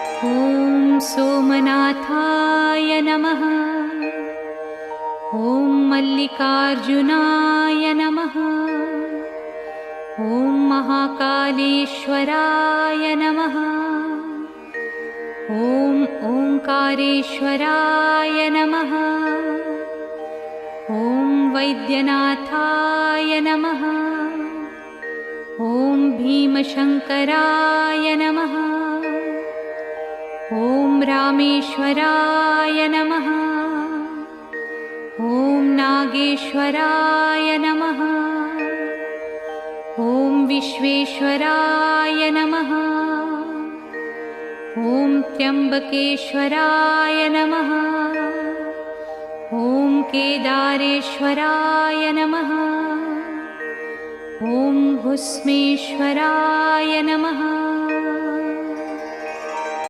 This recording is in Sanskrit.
ॐ सोमनाथाय नमः। ॐ मल्लिकार्जुनाय नमः। ॐ महाकालेश्वराय नमः। ॐ ओंकारेश्वराय नमः। ॐ वैद्यनाथाय नमः। ॐ भीमशंकराय नमः। ॐ रामेश्वराय नमः। ॐ नागेश्वराय नमः। ॐ विश्वेश्वराय नमः। ॐ त्र्यंबकेश्वराय नमः। ॐ केदारेश्वराय नमः। ॐ भुस्मेश्वराय नमः।